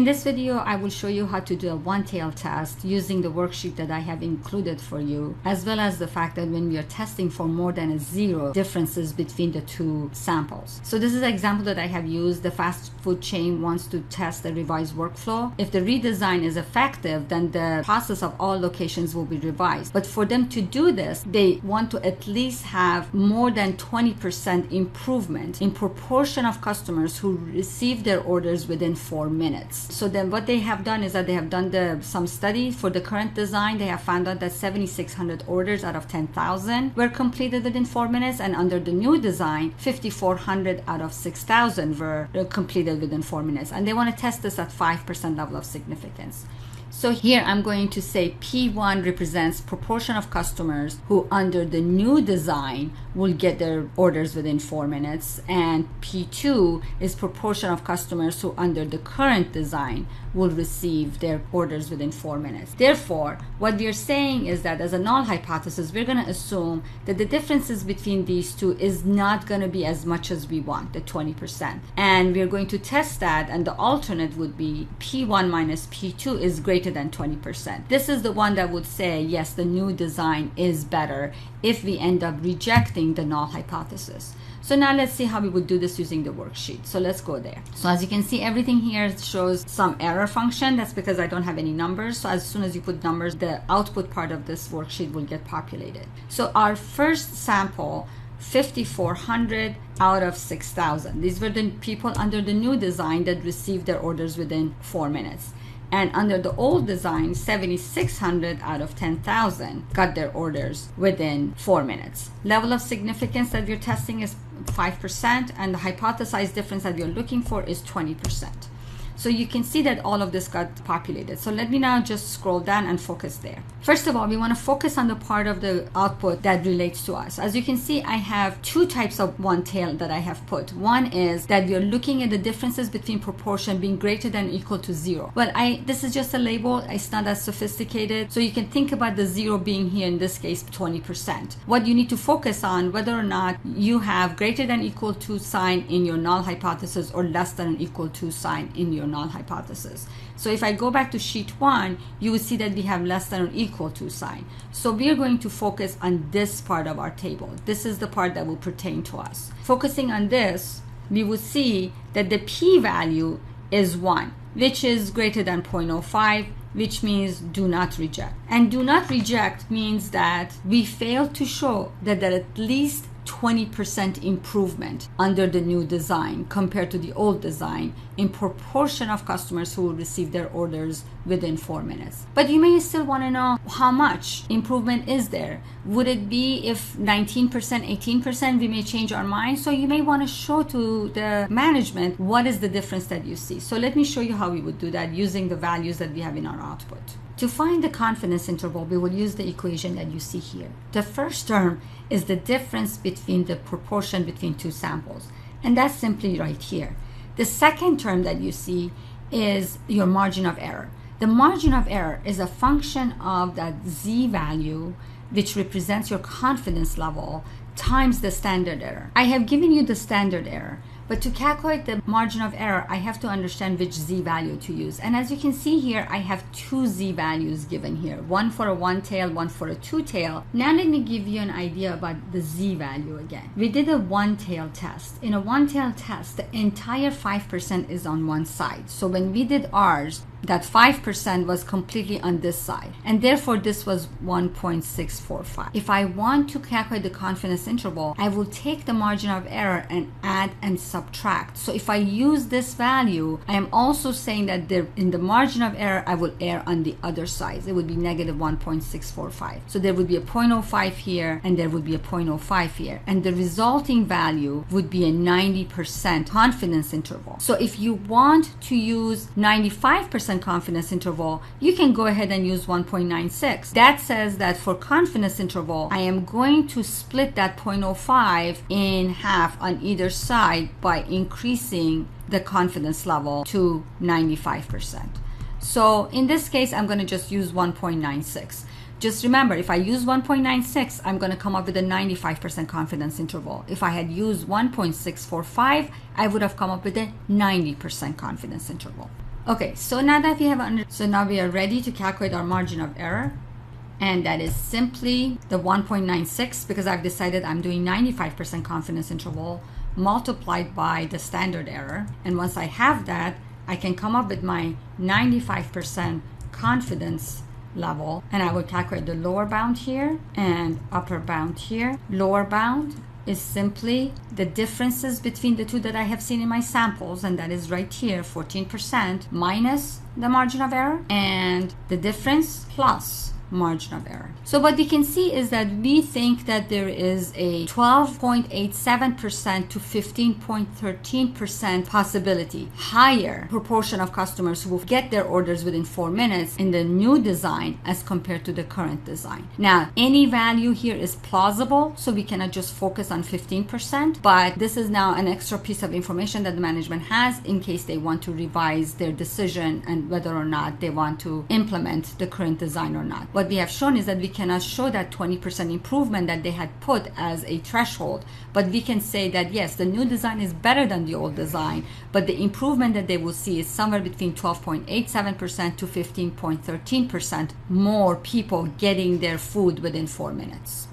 this video, I will show you how to do a one-tail test using the worksheet that I have included for you, as well as the fact that when we are testing for more than a 0 differences between the two samples. So this is an example that I have used. The fast food chain wants to test the revised workflow. If the redesign is effective, then the process of all locations will be revised. But for them to do this, they want to at least have more than 20% improvement in proportion of customers who receive their orders within 4 minutes. So then what they have done is that they have done some study for the current design. They have found out that 7,600 orders out of 10,000 were completed within 4 minutes, and under the new design, 5,400 out of 6,000 were completed within 4 minutes. And they want to test this at 5% level of significance. So here I'm going to say P1 represents proportion of customers who under the new design will get their orders within 4 minutes, and P2 is proportion of customers who under the current design will receive their orders within 4 minutes. Therefore, what we are saying is that as a null hypothesis, we're going to assume that the differences between these two is not going to be as much as we want, the 20%. And we're going to test that, and the alternate would be P1 minus P2 is greater than 20%. This is the one that would say, yes, the new design is better if we end up rejecting the null hypothesis. So now let's see how we would do this using the worksheet. So let's go there. So as you can see, everything here shows some error function. That's because I don't have any numbers. So as soon as you put numbers, the output part of this worksheet will get populated. So our first sample, 5,400 out of 6,000. These were the people under the new design that received their orders within 4 minutes. And under the old design, 7,600 out of 10,000 got their orders within 4 minutes. Level of significance that we're testing is 5%, and the hypothesized difference that we're looking for is 20%. So you can see that all of this got populated. So let me now just scroll down and focus there. First of all, we want to focus on the part of the output that relates to us. As you can see, I have two types of one tail that I have put. One is that we are looking at the differences between proportion being greater than or equal to 0. Well, this is just a label. It's not as sophisticated. So you can think about the 0 being here, in this case, 20%. What you need to focus on, whether or not you have greater than or equal to sign in your null hypothesis or less than or equal to sign in your null hypothesis. So if I go back to sheet 1, you will see that we have less than or equal to sign. So we are going to focus on this part of our table. This is the part that will pertain to us. Focusing on this, we will see that the p-value is 1, which is greater than 0.05, which means do not reject. And do not reject means that we fail to show that there are at least 20% improvement under the new design compared to the old design in proportion of customers who will receive their orders within 4 minutes. But you may still want to know how much improvement is there. Would it be if 19%, 18%, we may change our mind? So you may want to show to the management what is the difference that you see. So let me show you how we would do that using the values that we have in our output. To find the confidence interval, we will use the equation that you see here. The first term is the difference between the proportion between two samples, and that's simply right here. The second term that you see is your margin of error. The margin of error is a function of that z value, which represents your confidence level, times the standard error. I have given you the standard error, but to calculate the margin of error, I have to understand which z value to use. And as you can see here, I have two z values given here, one for a one tail, one for a two tail. Now let me give you an idea about the z value again. We did a one tail test. In a one tail test, the entire 5% is on one side. So when we did ours, that 5% was completely on this side, and therefore this was 1.645. If I want to calculate the confidence interval, I will take the margin of error and add and subtract. So if I use this value, I am also saying that in the margin of error, I will err on the other side. It would be negative 1.645. So there would be a 0.05 here, and there would be a 0.05 here, and the resulting value would be a 90% confidence interval. So if you want to use 95% confidence interval, you can go ahead and use 1.96. That says that for confidence interval, I am going to split that 0.05 in half on either side by increasing the confidence level to 95%. So in this case, I'm going to just use 1.96. Just remember, if I use 1.96, I'm going to come up with a 95% confidence interval. If I had used 1.645, I would have come up with a 90% confidence interval. Okay, so now that we have so now we are ready to calculate our margin of error. And that is simply the 1.96, because I've decided I'm doing 95% confidence interval multiplied by the standard error. And once I have that, I can come up with my 95% confidence level, and I will calculate the lower bound here and upper bound here. Lower bound is simply the differences between the two that I have seen in my samples, and that is right here, 14% minus the margin of error, and the difference plus margin of error. So what we can see is that we think that there is a 12.87% to 15.13% possibility, higher proportion of customers who will get their orders within 4 minutes in the new design as compared to the current design. Now, any value here is plausible, so we cannot just focus on 15%, but this is now an extra piece of information that the management has in case they want to revise their decision and whether or not they want to implement the current design or not. What we have shown is that we cannot show that 20% improvement that they had put as a threshold, but we can say that yes, the new design is better than the old design, but the improvement that they will see is somewhere between 12.87% to 15.13% more people getting their food within 4 minutes.